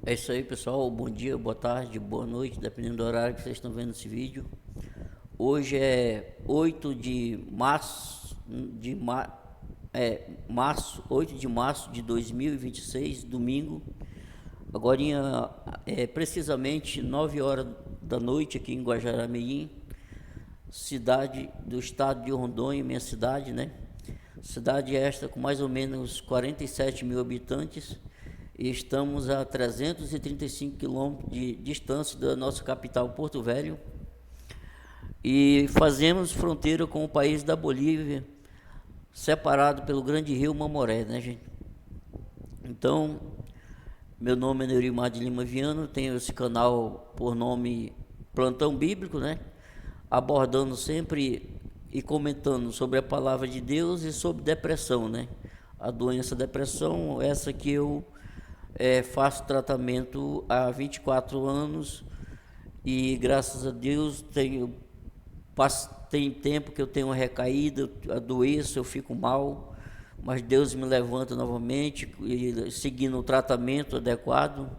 É isso aí, pessoal. Bom dia, boa tarde, boa noite, dependendo do horário que vocês estão vendo esse vídeo. Hoje é 8 de março, 8 de março de 2026, domingo. Agora, precisamente 9 horas da noite aqui em Guajará-Mirim, cidade do estado de Rondônia, minha cidade, né? Cidade esta com mais ou menos 47 mil habitantes. E estamos a 335 quilômetros de distância da nossa capital, Porto Velho, e fazemos fronteira com o país da Bolívia, separado pelo grande rio Mamoré, né, gente? Então, meu nome é Neurimar de Lima Viano, tenho esse canal por nome Plantão Bíblico, né? Abordando sempre e comentando sobre a palavra de Deus e sobre depressão, né? A doença depressão, essa que eu faço tratamento há 24 anos e graças a Deus tem tempo que eu tenho uma recaída, adoeço, eu fico mal, mas Deus me levanta novamente, seguindo o tratamento adequado,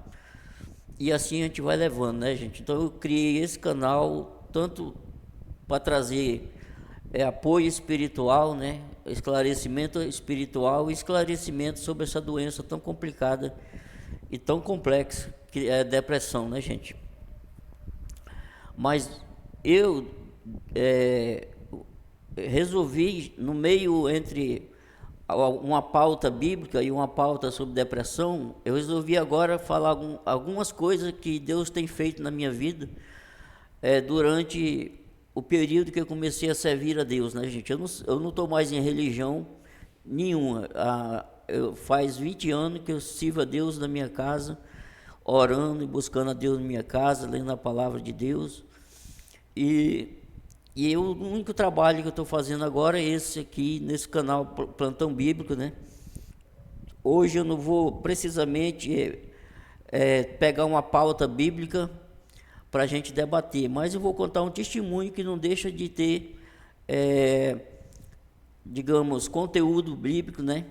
e assim a gente vai levando, né, gente? Então eu criei esse canal tanto para trazer apoio espiritual, né, esclarecimento espiritual e esclarecimento sobre essa doença tão complicada e tão complexa que é a depressão, né, gente? Mas eu resolvi, no meio entre uma pauta bíblica e uma pauta sobre depressão, eu resolvi agora falar algumas coisas que Deus tem feito na minha vida durante o período que eu comecei a servir a Deus, né, gente? Eu não estou mais em religião nenhuma. Faz 20 anos que eu sirvo a Deus na minha casa, orando e buscando a Deus na minha casa, lendo a palavra de Deus. E o único trabalho que eu estou fazendo agora é esse aqui, nesse canal Plantão Bíblico, né? Hoje eu não vou precisamente pegar uma pauta bíblica para a gente debater, mas eu vou contar um testemunho que não deixa de ter, digamos, conteúdo bíblico, né?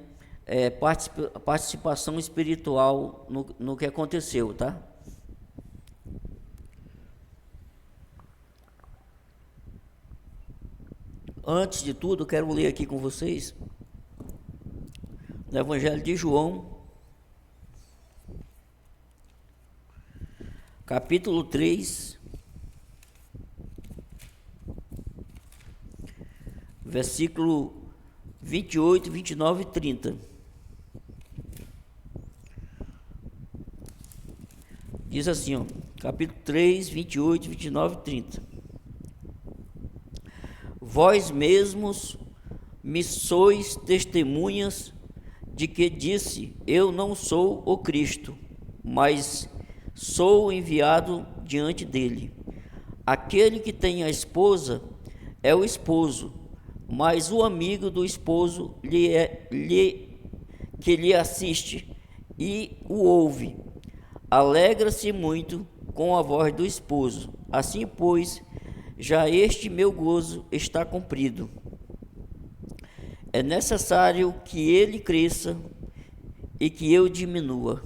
Participação espiritual no que aconteceu, tá? Antes de tudo, eu quero ler aqui com vocês no Evangelho de João, capítulo 3, versículo 28, 29 e 30. Diz assim, ó, capítulo 3, 28, 29 e 30. Vós mesmos me sois testemunhas de que disse, eu não sou o Cristo, mas sou enviado diante dele. Aquele que tem a esposa é o esposo, mas o amigo do esposo que lhe assiste e o ouve, alegra-se muito com a voz do esposo. Assim, pois, já este meu gozo está cumprido. É necessário que ele cresça e que eu diminua.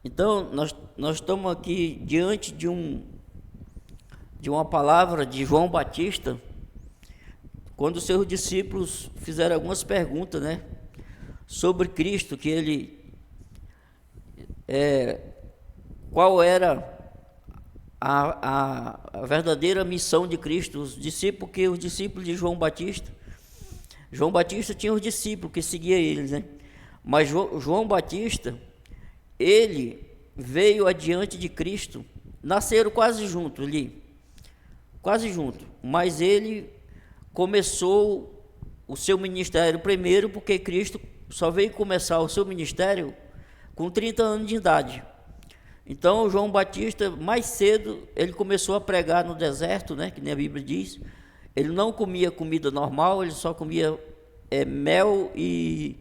Então, nós estamos aqui diante de uma palavra de João Batista, quando os seus discípulos fizeram algumas perguntas, né, sobre Cristo, que ele qual era a verdadeira missão de Cristo, os discípulos de João Batista tinha os discípulos que seguiam eles, né? Mas João Batista, ele veio adiante de Cristo, nasceram quase junto, mas ele começou o seu ministério primeiro, porque Cristo só veio começar o seu ministério com 30 anos de idade. Então, João Batista, mais cedo, ele começou a pregar no deserto, né, que nem a Bíblia diz. Ele não comia comida normal, ele só comia mel e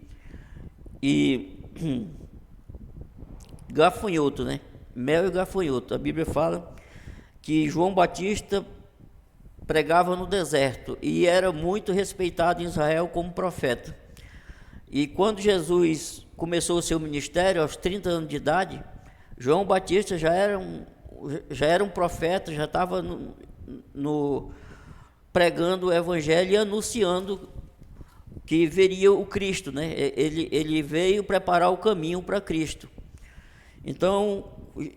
gafanhoto, né? Mel e gafanhoto. A Bíblia fala que João Batista pregava no deserto e era muito respeitado em Israel como profeta. E quando Jesus começou o seu ministério, aos 30 anos de idade, João Batista já era um profeta, já estava pregando o evangelho e anunciando que veria o Cristo, né? Ele veio preparar o caminho para Cristo. Então,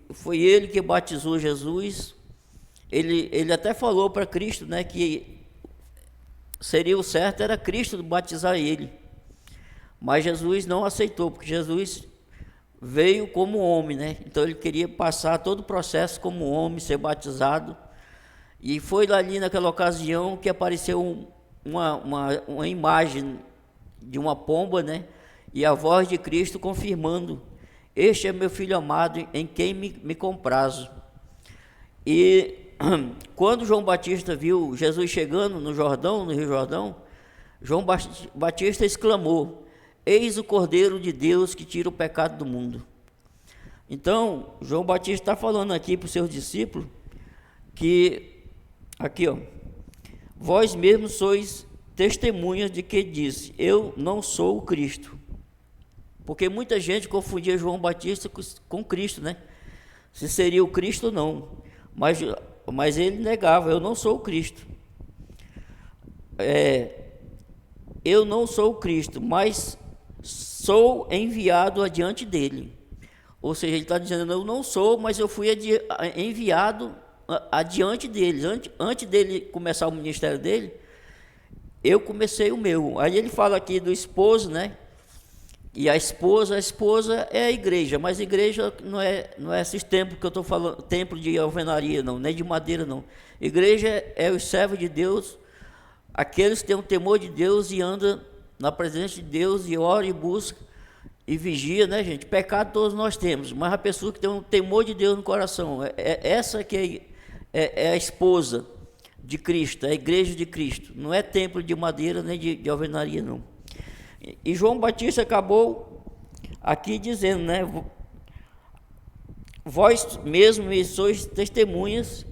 foi ele que batizou Jesus. Ele até falou para Cristo, né, que seria o certo era Cristo batizar ele. Mas Jesus não aceitou, porque Jesus veio como homem, né? Então ele queria passar todo o processo como homem, ser batizado. E foi ali naquela ocasião que apareceu uma imagem de uma pomba, né? E a voz de Cristo confirmando: este é meu filho amado, em quem me comprazo. E quando João Batista viu Jesus chegando no Jordão, no Rio Jordão, João Batista exclamou: eis o Cordeiro de Deus que tira o pecado do mundo. Então, João Batista está falando aqui para os seus discípulos que, aqui ó, vós mesmos sois testemunhas de que disse: eu não sou o Cristo. Porque muita gente confundia João Batista com Cristo, né? Se seria o Cristo ou não. Mas ele negava: eu não sou o Cristo. Eu não sou o Cristo, mas sou enviado adiante dele. Ou seja, ele está dizendo: eu não sou, mas eu fui enviado adiante dele. Antes dele começar o ministério dele, eu comecei o meu. Aí ele fala aqui do esposo, né? E a esposa é a igreja, mas a igreja não é esses templos que eu estou falando, templo de alvenaria, não, nem de madeira, não. Igreja é os servos de Deus, aqueles que têm o temor de Deus e andam na presença de Deus e ora e busca e vigia, né, gente? Pecado todos nós temos, mas a pessoa que tem um temor de Deus no coração, essa que é a esposa de Cristo, é a igreja de Cristo. Não é templo de madeira nem de alvenaria, não. E João Batista acabou aqui dizendo, né? Vós mesmos sois testemunhas.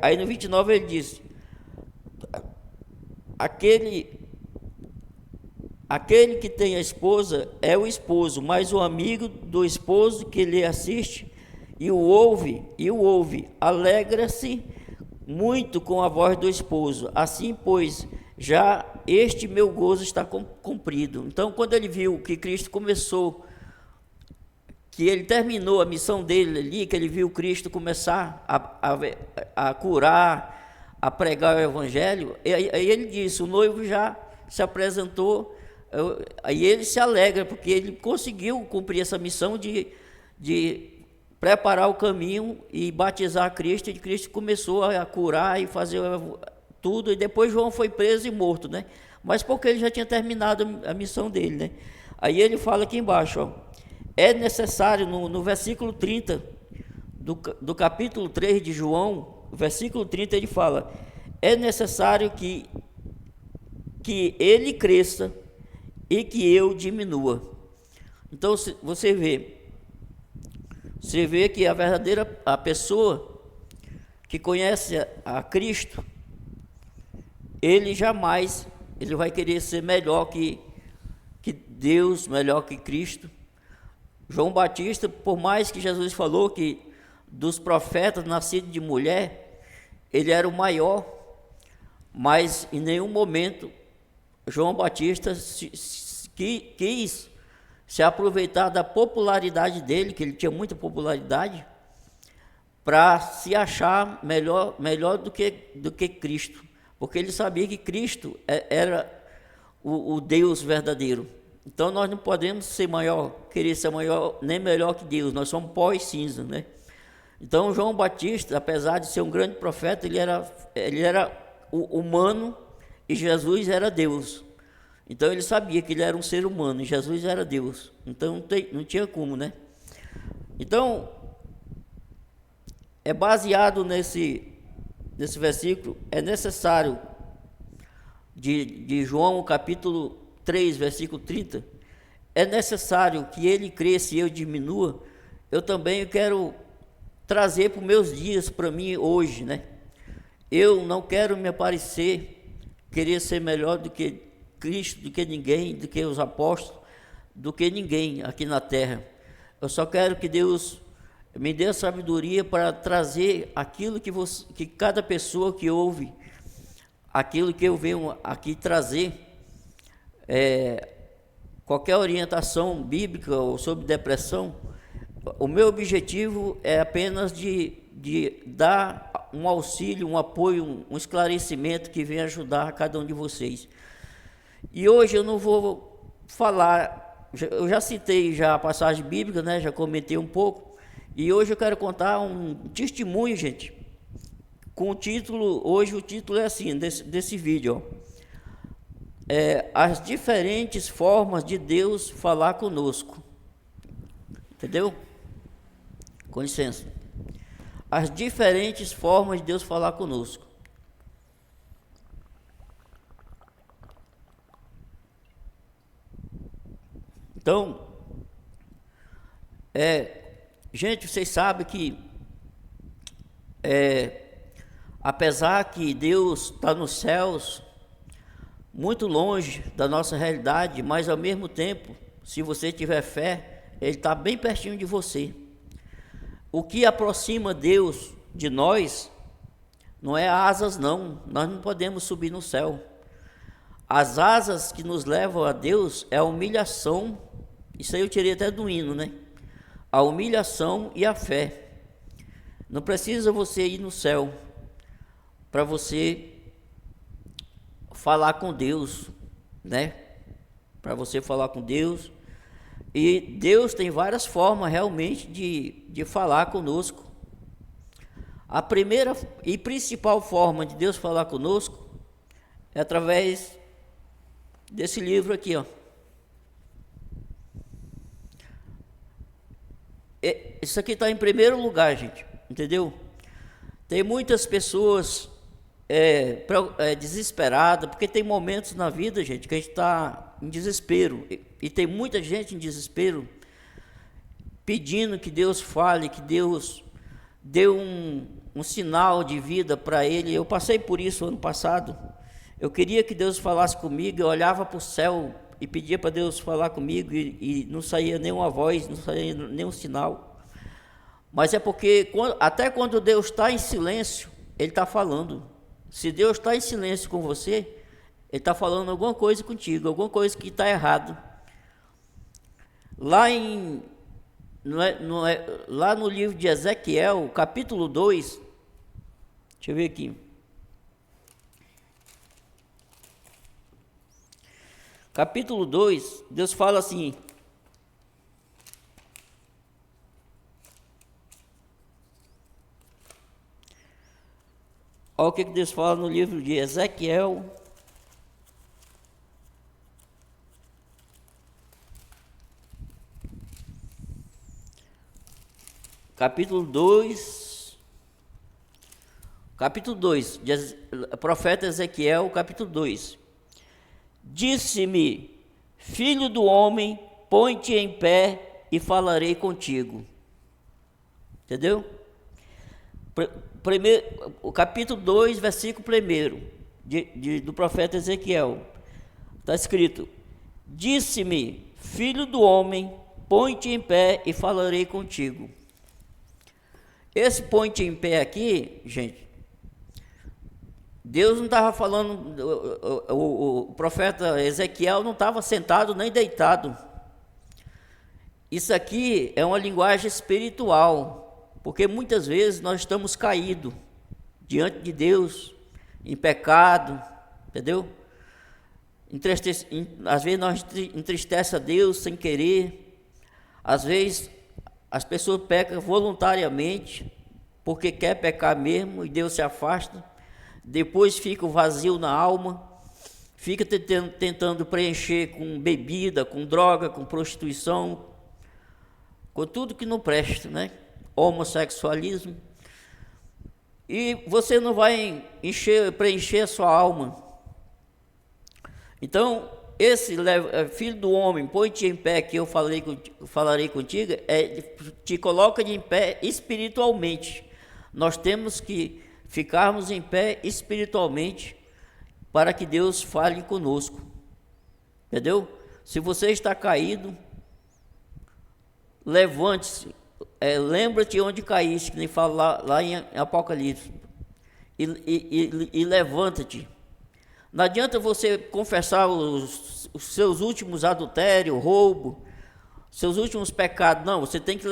Aí no 29 ele diz: aquele que tem a esposa é o esposo, mas o amigo do esposo que lhe assiste e o ouve, alegra-se muito com a voz do esposo. Assim, pois, já este meu gozo está cumprido. Então, quando ele viu que Cristo começou, que ele terminou a missão dele ali, que ele viu Cristo começar a curar, a pregar o evangelho, aí ele disse: o noivo já se apresentou. Aí ele se alegra, porque ele conseguiu cumprir essa missão de preparar o caminho e batizar Cristo, e Cristo começou a curar e fazer tudo, e depois João foi preso e morto, né? Mas porque ele já tinha terminado a missão dele, né? Aí ele fala aqui embaixo, ó, é necessário, no versículo 30 do capítulo 3 de João, versículo 30, ele fala: é necessário que ele cresça e que eu diminua. Então você vê que a pessoa que conhece a Cristo, ele jamais vai querer ser melhor que Deus, melhor que Cristo. João Batista, por mais que Jesus falou que dos profetas nascidos de mulher, ele era o maior, mas em nenhum momento João Batista quis se aproveitar da popularidade dele, que ele tinha muita popularidade, para se achar melhor do que Cristo, porque ele sabia que Cristo era o Deus verdadeiro. Então nós não podemos querer ser maior nem melhor que Deus, nós somos pó e cinza, né? Então João Batista, apesar de ser um grande profeta, ele era humano e Jesus era Deus. Então ele sabia que ele era um ser humano e Jesus era Deus. Então não tinha como, né? Então é baseado nesse versículo, é necessário, de João capítulo 3, versículo 30, é necessário que ele cresça e eu diminua. Eu também quero trazer para os meus dias, para mim hoje, né? Eu não quero me aparecer, querer ser melhor do que Cristo, do que ninguém, do que os apóstolos, do que ninguém aqui na terra. Eu só quero que Deus me dê a sabedoria para trazer aquilo que cada pessoa que ouve, aquilo que eu venho aqui trazer, qualquer orientação bíblica ou sobre depressão. O meu objetivo é apenas de dar um auxílio, um apoio, um esclarecimento que venha ajudar cada um de vocês. E hoje eu não vou falar, eu já citei já a passagem bíblica, né? Já comentei um pouco, e hoje eu quero contar um testemunho, gente, com o título, hoje o título é assim, desse vídeo, ó. As diferentes formas de Deus falar conosco. Entendeu? Com licença. As diferentes formas de Deus falar conosco. Então, gente, vocês sabem que apesar que Deus está nos céus, muito longe da nossa realidade, mas ao mesmo tempo, se você tiver fé, Ele está bem pertinho de você. O que aproxima Deus de nós não é asas, não. Nós não podemos subir no céu. As asas que nos levam a Deus é a humilhação. Isso aí eu tirei até do hino, né? A humilhação e a fé. Não precisa você ir no céu para você falar com Deus, né? Para você falar com Deus. E Deus tem várias formas realmente de falar conosco. A primeira e principal forma de Deus falar conosco é através desse livro aqui, ó. Isso aqui está em primeiro lugar, gente, entendeu? Tem muitas pessoas desesperadas, porque tem momentos na vida, gente, que a gente está em desespero, e tem muita gente em desespero, pedindo que Deus fale, que Deus dê um sinal de vida para ele. Eu passei por isso ano passado. Eu queria que Deus falasse comigo, eu olhava para o céu e pedia para Deus falar comigo, e não saía nenhuma voz, não saía nenhum sinal. Mas é porque até quando Deus está em silêncio, Ele está falando. Se Deus está em silêncio com você, Ele está falando alguma coisa contigo, alguma coisa que está errado. Lá no livro de Ezequiel, capítulo 2, deixa eu ver aqui. Capítulo 2, Deus fala assim: olha o que Deus fala no livro de Ezequiel, capítulo 2, profeta Ezequiel, capítulo 2. Disse-me, filho do homem, põe-te em pé e falarei contigo. Entendeu? O capítulo 2, versículo 1 do profeta Ezequiel. Está escrito: disse-me, filho do homem, põe-te em pé e falarei contigo. Esse põe-te em pé aqui, gente, Deus não estava falando, o profeta Ezequiel não estava sentado nem deitado. Isso aqui é uma linguagem espiritual, porque muitas vezes nós estamos caídos diante de Deus, em pecado, entendeu? Às vezes nós entristece a Deus sem querer, às vezes as pessoas pecam voluntariamente, porque quer pecar mesmo, e Deus se afasta. Depois fica o vazio na alma, fica tentando preencher com bebida, com droga, com prostituição, com tudo que não presta, né? Homossexualismo. E você não vai preencher a sua alma. Então, esse filho do homem, põe-te em pé, que eu falarei contigo, te coloca em pé espiritualmente. Nós temos que ficarmos em pé espiritualmente para que Deus fale conosco. Entendeu? Se você está caído, levante-se. lembra-te onde caíste, que nem fala lá em Apocalipse, e levanta-te. Não adianta você confessar os seus últimos adultérios, roubo, seus últimos pecados. Não, você tem que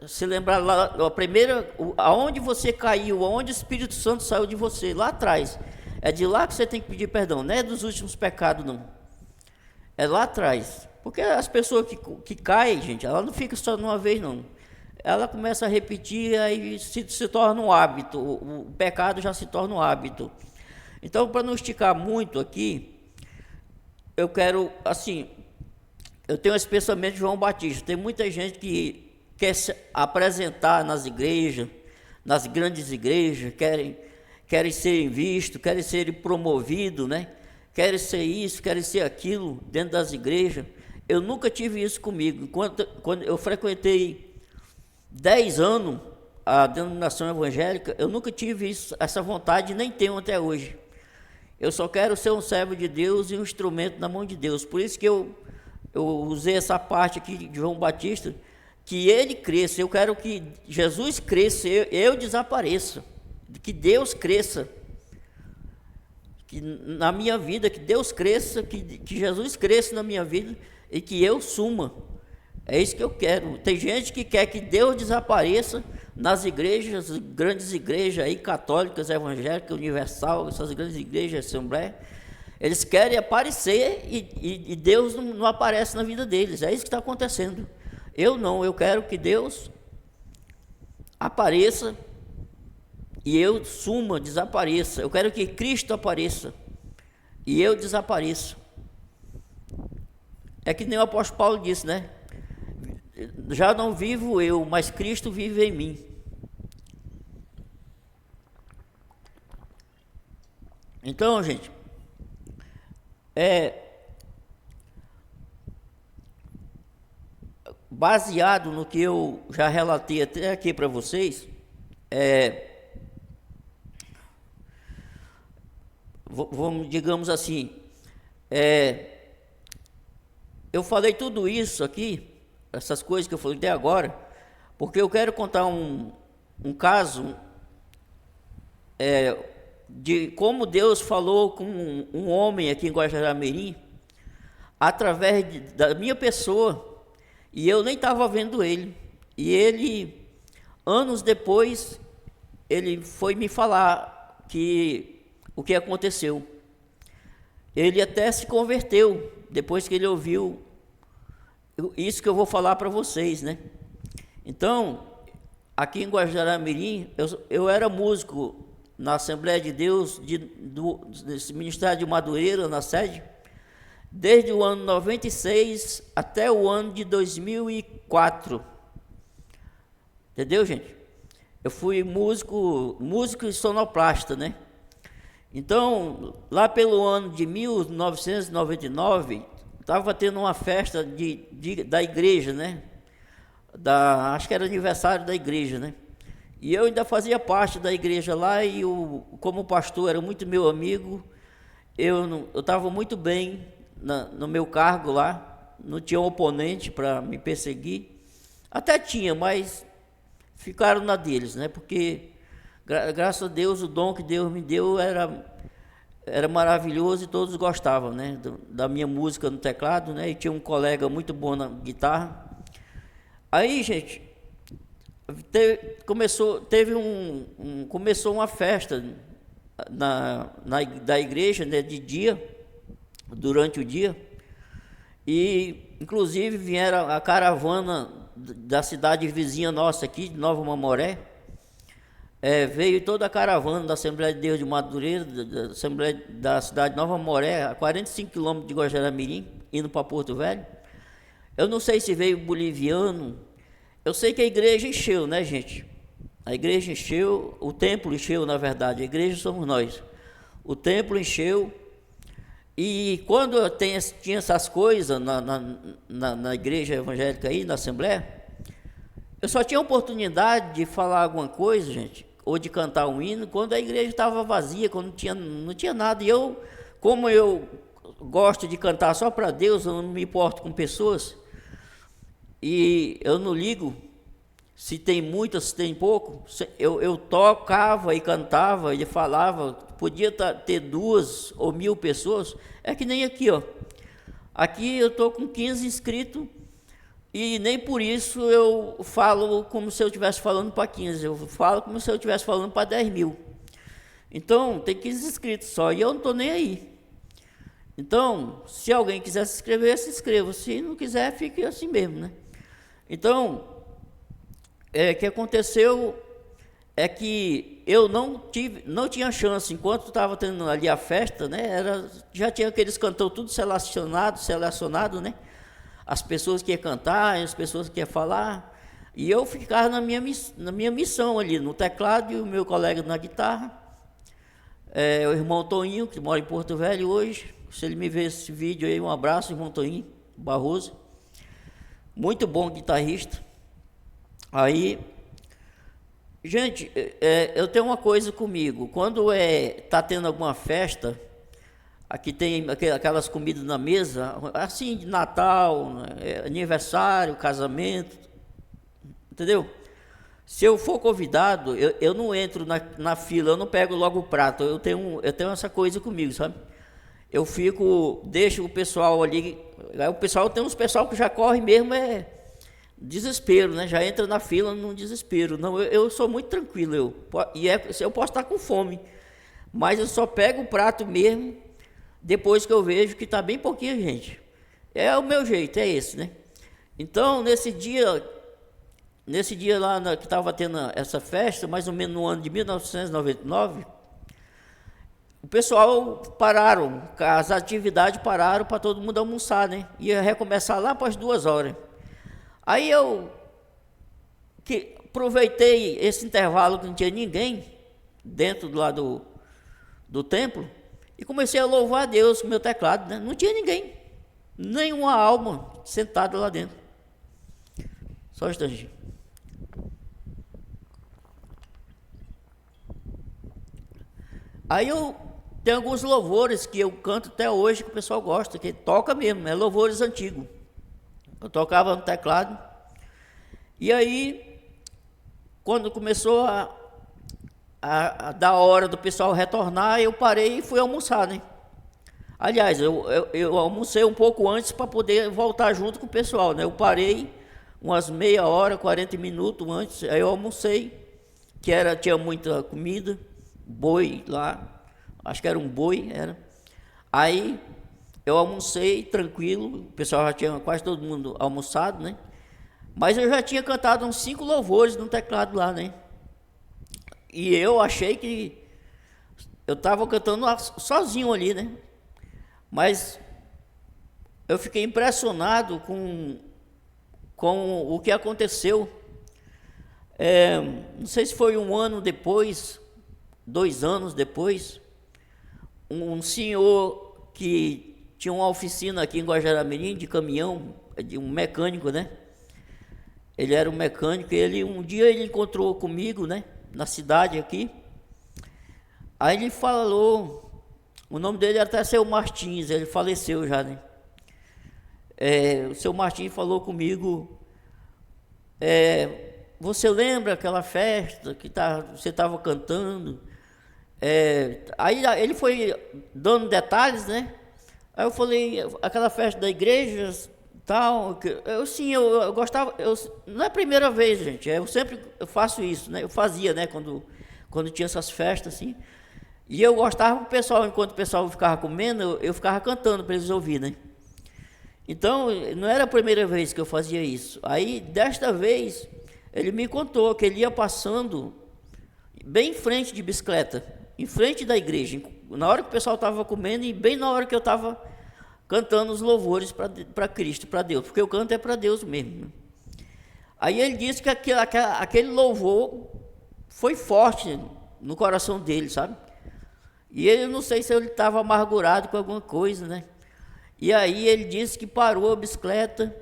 se lembrar lá, a primeira, aonde você caiu, aonde o Espírito Santo saiu de você, lá atrás. É de lá que você tem que pedir perdão, não é dos últimos pecados, não. É lá atrás. Porque as pessoas que caem, gente, ela não fica só de uma vez, não. Ela começa a repetir, aí se torna um hábito, o pecado já se torna um hábito. Então, para não esticar muito aqui, eu quero, assim, eu tenho esse pensamento de João Batista. Tem muita gente que quer se apresentar nas igrejas, nas grandes igrejas, querem ser vistos, querem ser promovidos, né? Querem ser isso, querem ser aquilo dentro das igrejas. Eu nunca tive isso comigo. Quando eu frequentei 10 anos a denominação evangélica, eu nunca tive essa vontade, nem tenho até hoje. Eu só quero ser um servo de Deus e um instrumento na mão de Deus. Por isso que eu usei essa parte aqui de João Batista, que ele cresça. Eu quero que Jesus cresça, eu desapareça. Que Deus cresça. Que na minha vida, que Deus cresça, que Jesus cresça na minha vida e que eu suma. É isso que eu quero. Tem gente que quer que Deus desapareça nas igrejas, grandes igrejas aí, católicas, evangélicas, universal, essas grandes igrejas, assembleia. Eles querem aparecer e Deus não aparece na vida deles. É isso que está acontecendo. Eu não, eu quero que Deus apareça e eu suma, desapareça. Eu quero que Cristo apareça e eu desapareça. É que nem o apóstolo Paulo disse, né? Já não vivo eu, mas Cristo vive em mim. Então, gente, baseado no que eu já relatei até aqui para vocês, vamos, digamos assim, eu falei tudo isso aqui, essas coisas que eu falei até agora, porque eu quero contar um caso de como Deus falou com um homem aqui em Guajará-Mirim, através da minha pessoa, e eu nem estava vendo ele. E ele, anos depois, ele foi me falar o que aconteceu. Ele até se converteu, depois que ele ouviu isso que eu vou falar para vocês, né? Então, aqui em Guajará-Mirim, eu era músico na Assembleia de Deus, desse Ministério de Madureira, na sede, desde o ano 96 até o ano de 2004. Entendeu, gente? Eu fui músico e sonoplasta, né? Então, lá pelo ano de 1999, estava tendo uma festa da igreja, né? Acho que era aniversário da igreja, né? E eu ainda fazia parte da igreja lá e como pastor era muito meu amigo, eu estava muito bem no meu cargo lá, não tinha um oponente para me perseguir. Até tinha, mas ficaram na deles, né? Porque, graças a Deus, o dom que Deus me deu era maravilhoso e todos gostavam, né? Da minha música no teclado, né? E tinha um colega muito bom na guitarra. Aí, gente, começou uma festa da igreja, né, durante o dia, e inclusive vieram a caravana da cidade vizinha nossa aqui, de Nova Mamoré. Veio toda a caravana da Assembleia de Deus de Madureira, da Assembleia da cidade de Nova Mamoré, a 45 quilômetros de Guajará-Mirim, indo para Porto Velho. Eu não sei se veio boliviano. Eu sei que a igreja encheu, né, gente? A igreja encheu, o templo encheu, na verdade. A igreja somos nós. O templo encheu. E quando eu tinha essas coisas na igreja evangélica aí, na Assembleia, eu só tinha oportunidade de falar alguma coisa, gente, ou de cantar um hino, quando a igreja estava vazia, quando não tinha nada. E como eu gosto de cantar só para Deus, eu não me importo com pessoas, e eu não ligo se tem muito, se tem pouco, eu tocava e cantava e falava, podia ter 2 ou 1.000 pessoas, é que nem aqui, ó. Aqui eu estou com 15 inscritos e nem por isso eu falo como se eu estivesse falando para 15, eu falo como se eu estivesse falando para 10.000. Então, tem 15 inscritos só e eu não estou nem aí. Então, se alguém quiser se inscrever, se inscreva. Se não quiser, fique assim mesmo, né? Então, o que aconteceu é que eu não tinha chance, enquanto estava tendo ali a festa, né? Já tinha aqueles cantores tudo selecionado, né? As pessoas que iam cantar, as pessoas que iam falar, e eu ficava na minha missão ali, no teclado, e o meu colega na guitarra, o irmão Toninho, que mora em Porto Velho hoje. Se ele me ver esse vídeo aí, um abraço, irmão Toninho Barroso, muito bom guitarrista. Aí, gente, eu tenho uma coisa comigo, quando tá tendo alguma festa, aqui tem aquelas comidas na mesa, assim, de Natal, né, aniversário, casamento, entendeu? Se eu for convidado, eu não entro na fila, eu não pego logo o prato, eu tenho essa coisa comigo, sabe? Eu deixo o pessoal ali, aí o pessoal, tem uns pessoal que já corre mesmo, desespero, né? Já entra na fila num desespero. Não, eu sou muito tranquilo, eu posso estar com fome, mas eu só pego o prato mesmo depois que eu vejo que está bem pouquinha gente. É o meu jeito, é esse, né? Então, nesse dia lá que estava tendo essa festa, mais ou menos no ano de 1999, o pessoal pararam, as atividades pararam para todo mundo almoçar, né? Ia recomeçar lá para as 2 horas. Aí eu aproveitei esse intervalo que não tinha ninguém dentro do templo e comecei a louvar a Deus com meu teclado, né? Não tinha ninguém, nenhuma alma sentada lá dentro. Só um instantinho. Aí tem alguns louvores que eu canto até hoje que o pessoal gosta, que toca mesmo, louvores antigos. Eu tocava no teclado. E aí, quando começou a dar hora do pessoal retornar, eu parei e fui almoçar, né? Aliás, eu almocei um pouco antes para poder voltar junto com o pessoal, né? Eu parei umas meia hora, 40 minutos antes, aí eu almocei, tinha muita comida, boi lá, acho que era um boi, era. Aí eu almocei tranquilo, o pessoal já tinha quase todo mundo almoçado, né? Mas eu já tinha cantado uns 5 louvores no teclado lá, né? E eu achei que eu estava cantando sozinho ali, né? Mas eu fiquei impressionado com o que aconteceu. Não sei se foi 1 ano depois, 2 anos depois, um senhor que tinha uma oficina aqui em Guajará-Mirim de caminhão, de um mecânico, né? Ele era um mecânico, um dia ele encontrou comigo, né? Na cidade aqui. Aí ele falou, o nome dele era até seu Martins, ele faleceu já, né? O seu Martins falou comigo, você lembra aquela festa que você estava cantando? Aí ele foi dando detalhes, né? Aí eu falei, aquela festa da igreja, tal, eu gostava, não é a primeira vez, gente, eu sempre faço isso, né? Eu fazia, né, quando tinha essas festas, assim, e eu gostava, enquanto o pessoal ficava comendo, eu ficava cantando para eles ouvirem, né? Então, não era a primeira vez que eu fazia isso. Aí, desta vez, ele me contou que ele ia passando bem em frente de bicicleta, em frente da igreja, na hora que o pessoal estava comendo e bem na hora que eu estava cantando os louvores para Cristo, para Deus, porque o canto é para Deus mesmo. Aí ele disse que aquele louvor foi forte no coração dele, sabe? E ele, não sei se ele estava amargurado com alguma coisa, né? E aí ele disse que parou a bicicleta.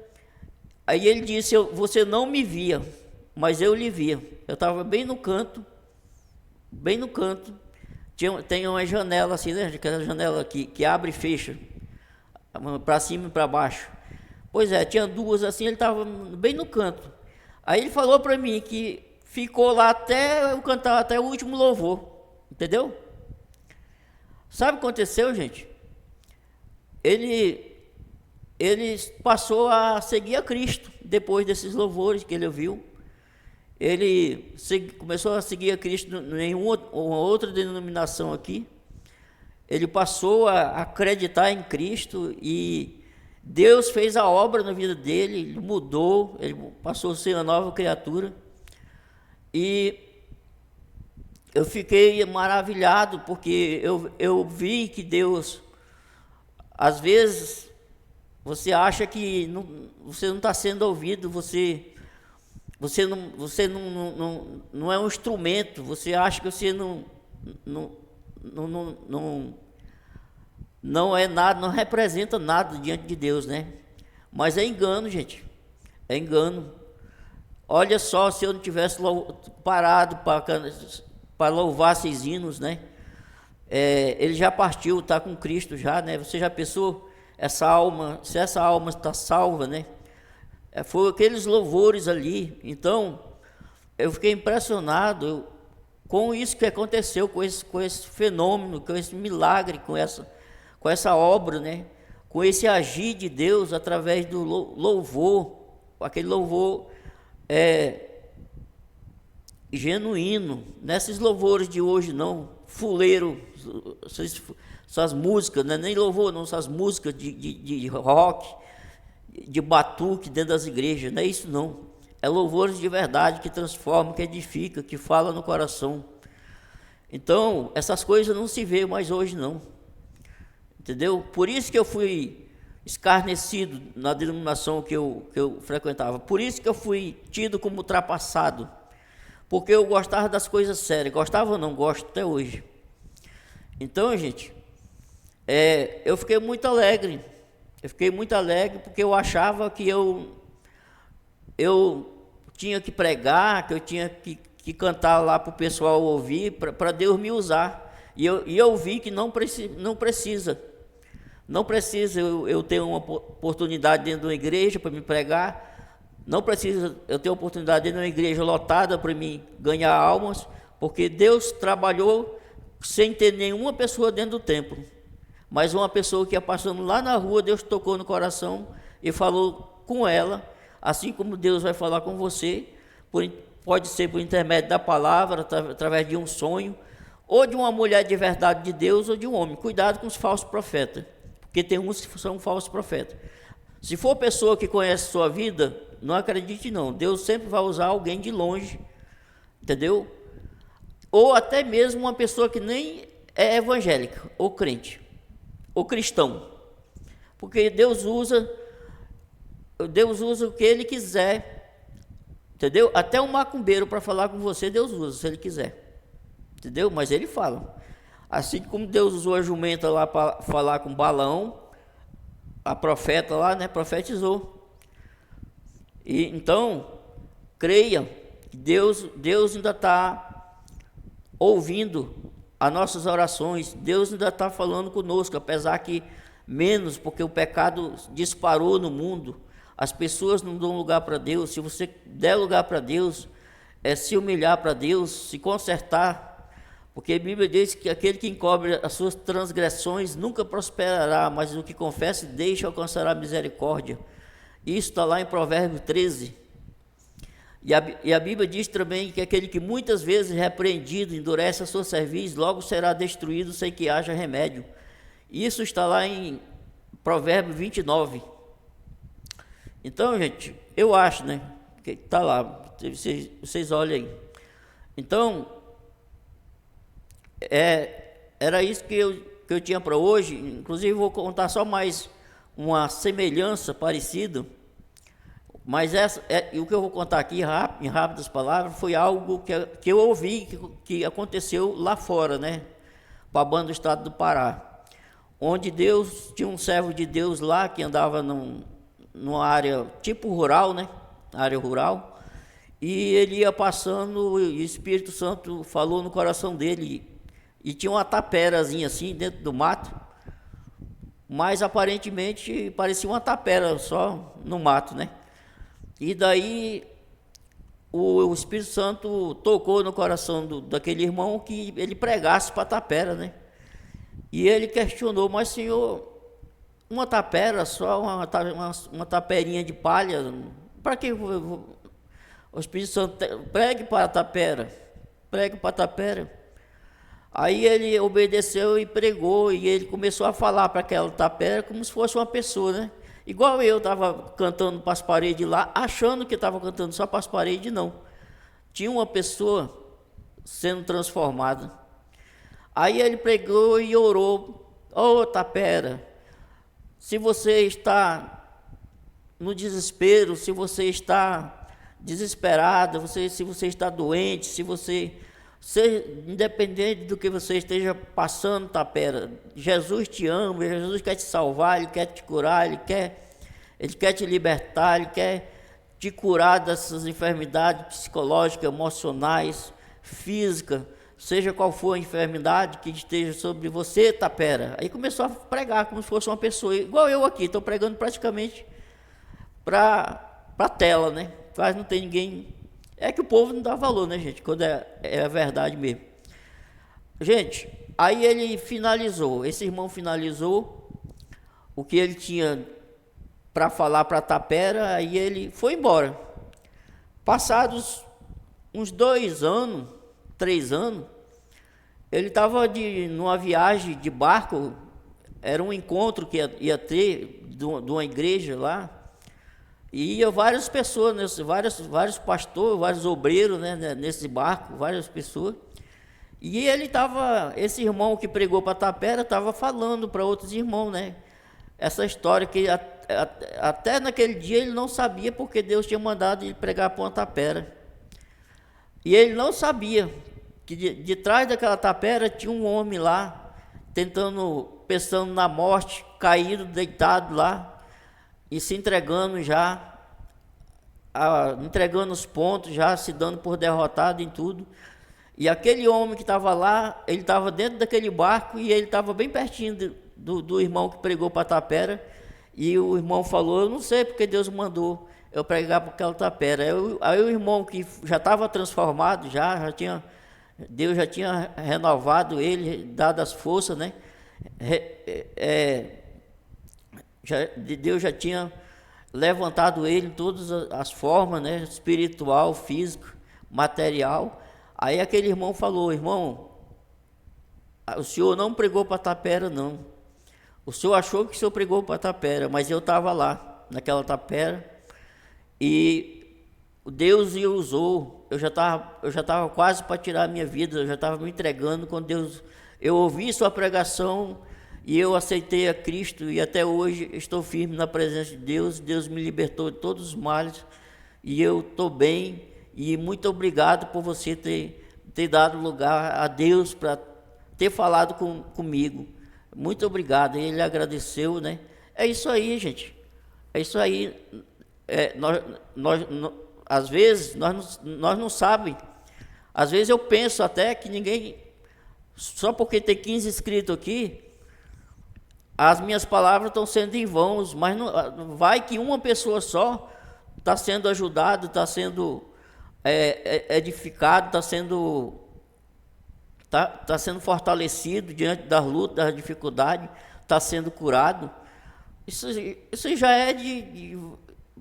Aí ele disse, você não me via, mas eu lhe via. Eu estava bem no canto. Tem uma janela assim, né? Aquela janela que abre e fecha, para cima e para baixo. Pois tinha 2 assim, ele estava bem no canto. Aí ele falou para mim que ficou lá até eu cantar até o último louvor, entendeu? Sabe o que aconteceu, gente? Ele passou a seguir a Cristo depois desses louvores que ele ouviu. Ele começou a seguir a Cristo em uma outra denominação aqui. Ele passou a acreditar em Cristo e Deus fez a obra na vida dele, ele mudou, ele passou a ser uma nova criatura. E eu fiquei maravilhado, porque eu vi que Deus, às vezes, você acha que você não está sendo ouvido, você não é um instrumento, você acha que você não é nada, não representa nada diante de Deus, né? Mas é engano, gente, é engano. Olha só, se eu não tivesse parado para louvar esses hinos, né? Ele já partiu, está com Cristo já, né? Você já pensou essa alma, se essa alma está salva, né? Foi aqueles louvores ali. Então, eu fiquei impressionado com isso que aconteceu, com esse fenômeno, com esse milagre, com essa obra, né? Com esse agir de Deus através do louvor, aquele louvor genuíno. Nesses louvores de hoje não, fuleiro, essas músicas, não é nem louvor não, essas músicas de rock, de batuque dentro das igrejas, não é isso não. É louvores de verdade que transforma, que edifica, que fala no coração. Então, essas coisas não se vê mais hoje não, entendeu? Por isso que eu fui escarnecido na denominação que eu frequentava, por isso que eu fui tido como ultrapassado, porque eu gostava das coisas sérias, gostava ou não, gosto até hoje. Então, gente, eu fiquei muito alegre, porque eu achava que eu tinha que pregar, que eu tinha que cantar lá para o pessoal ouvir, para Deus me usar. E eu vi que não precisa eu ter uma oportunidade dentro de uma igreja para me pregar, não precisa eu ter uma oportunidade dentro de uma igreja lotada para me ganhar almas, porque Deus trabalhou sem ter nenhuma pessoa dentro do templo, mas uma pessoa que ia passando lá na rua, Deus tocou no coração e falou com ela, assim como Deus vai falar com você, pode ser por intermédio da palavra, através de um sonho, ou de uma mulher de verdade de Deus, ou de um homem. Cuidado com os falsos profetas, porque tem uns que são falsos profetas. Se for pessoa que conhece sua vida, não acredite não, Deus sempre vai usar alguém de longe, entendeu? Ou até mesmo uma pessoa que nem é evangélica, ou crente, ou cristão, porque Deus usa o que Ele quiser, entendeu? Até um macumbeiro para falar com você, Deus usa, se Ele quiser, entendeu? Mas Ele fala, assim como Deus usou a jumenta lá para falar com Balaão, a profeta lá, né, profetizou. E então, creia que Deus ainda está ouvindo as nossas orações, Deus ainda está falando conosco, apesar que menos, porque o pecado disparou no mundo, as pessoas não dão lugar para Deus. Se você der lugar para Deus, se humilhar para Deus, se consertar, porque a Bíblia diz que aquele que encobre as suas transgressões nunca prosperará, mas o que confessa e deixa alcançará misericórdia. Isso está lá em Provérbios 13. E a Bíblia diz também que aquele que muitas vezes repreendido endurece a sua cerviz, logo será destruído sem que haja remédio. Isso está lá em Provérbios 29. Então, gente, eu acho, né, que está lá, vocês olhem aí. Então, era isso que eu tinha para hoje. Inclusive, vou contar só mais uma semelhança parecida. Mas o que eu vou contar aqui, em rápidas palavras, foi algo que eu ouvi, que aconteceu lá fora, né? Babando do estado do Pará. Onde Deus, tinha um servo de Deus lá, que andava numa área tipo rural, né? Área rural. E ele ia passando, e o Espírito Santo falou no coração dele. E tinha uma taperazinha assim, dentro do mato. Mas aparentemente parecia uma tapera só no mato, né? E daí o Espírito Santo tocou no coração daquele irmão que ele pregasse para Tapera, né? E ele questionou, mas senhor, uma tapera só, uma taperinha de palha, para que o Espírito Santo pregue para Tapera? Pregue para Tapera. Aí ele obedeceu e pregou, e ele começou a falar para aquela tapera como se fosse uma pessoa, né? Igual eu estava cantando para as paredes lá, achando que estava cantando só para as paredes, não. Tinha uma pessoa sendo transformada. Aí ele pregou e orou: ô tapera, se você está no desespero, se você está desesperado, se você está doente, se você... independente do que você esteja passando, tapera, Jesus te ama, Jesus quer te salvar, Ele quer te curar, Ele quer te libertar, Ele quer te curar dessas enfermidades psicológicas, emocionais, físicas, seja qual for a enfermidade que esteja sobre você, tapera. Aí começou a pregar como se fosse uma pessoa, igual eu aqui, estou pregando praticamente para a tela, né? Quase não tem ninguém. É que o povo não dá valor, né, gente? Quando é a verdade mesmo. Gente, aí ele finalizou, esse irmão finalizou o que ele tinha para falar para Tapera, aí ele foi embora. Passados uns 2 anos, 3 anos, ele estava numa viagem de barco, era um encontro que ia ter de uma igreja lá, e ia várias pessoas, vários pastores, vários obreiros, né, nesse barco, várias pessoas. E esse irmão que pregou para Tapera estava falando para outros irmãos, né? Essa história que até naquele dia ele não sabia porque Deus tinha mandado ele pregar para uma tapera. E ele não sabia que de trás daquela tapera tinha um homem lá, pensando na morte, caído, deitado lá, e se entregando já, entregando os pontos, já se dando por derrotado em tudo. E aquele homem que estava lá, ele estava dentro daquele barco e ele estava bem pertinho do irmão que pregou para Tapera. E o irmão falou: eu não sei porque Deus mandou eu pregar para aquela tapera. Aí o irmão que já estava transformado, Deus já tinha renovado ele, dado as forças, né? Deus já tinha levantado ele em todas as formas, né? Espiritual, físico, material. Aí aquele irmão falou: irmão, o senhor não pregou para Tapera, não. O senhor achou que o senhor pregou para Tapera, mas eu estava lá, naquela tapera, e Deus me usou. Eu já estava quase para tirar a minha vida, eu já estava me entregando com Deus. Eu ouvi sua pregação e eu aceitei a Cristo, e até hoje estou firme na presença de Deus. Deus me libertou de todos os males e eu estou bem. E muito obrigado por você ter dado lugar a Deus para ter falado comigo. Muito obrigado. E ele agradeceu, né? É isso aí, gente. É isso aí. Às vezes, nós não sabemos. Às vezes eu penso até que ninguém... Só porque tem 15 inscritos aqui, as minhas palavras estão sendo em vão. Mas não, vai que uma pessoa só está sendo ajudada, está sendo edificado, está sendo fortalecido diante das lutas, das dificuldades, está sendo curado. Isso já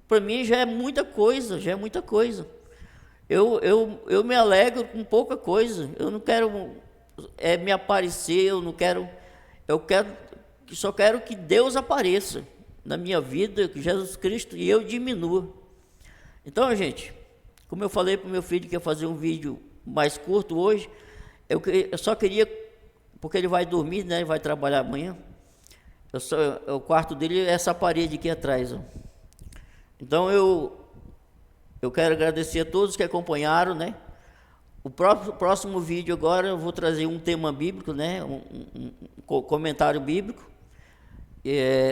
para mim já é muita coisa, Eu me alegro com pouca coisa. Eu não quero me aparecer, só quero que Deus apareça na minha vida, que Jesus Cristo, e eu diminua. Então, gente, como eu falei para o meu filho que ia fazer um vídeo mais curto hoje, eu só queria, porque ele vai dormir, né? Ele vai trabalhar amanhã. O quarto dele é essa parede aqui atrás, ó. Então eu quero agradecer a todos que acompanharam, né? O próximo vídeo agora eu vou trazer um tema bíblico, né? Um comentário bíblico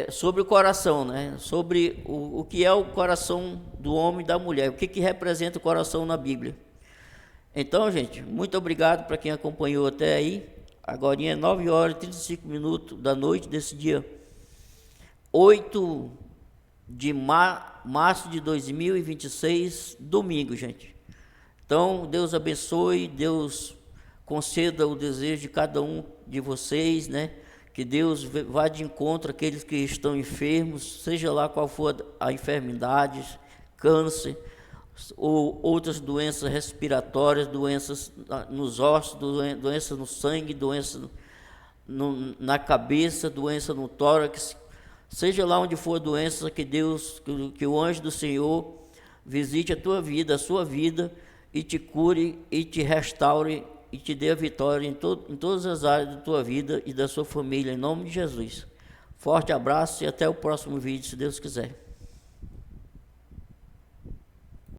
sobre o coração, né? Sobre o que é o coração do homem e da mulher, o que representa o coração na Bíblia. Então, gente, muito obrigado para quem acompanhou até aí. Agora é 9h35 da noite desse dia 8 de março de 2026, domingo, gente. Então, Deus abençoe, Deus conceda o desejo de cada um de vocês, né? Que Deus vá de encontro àqueles que estão enfermos, seja lá qual for a enfermidade, câncer, ou outras doenças respiratórias, doenças nos ossos, doenças no sangue, doenças na cabeça, doença no tórax, seja lá onde for a doença, que o anjo do Senhor visite a tua vida, a sua vida, e te cure, e te restaure, e te dê a vitória em todas as áreas da tua vida e da sua família, em nome de Jesus. Forte abraço e até o próximo vídeo, se Deus quiser.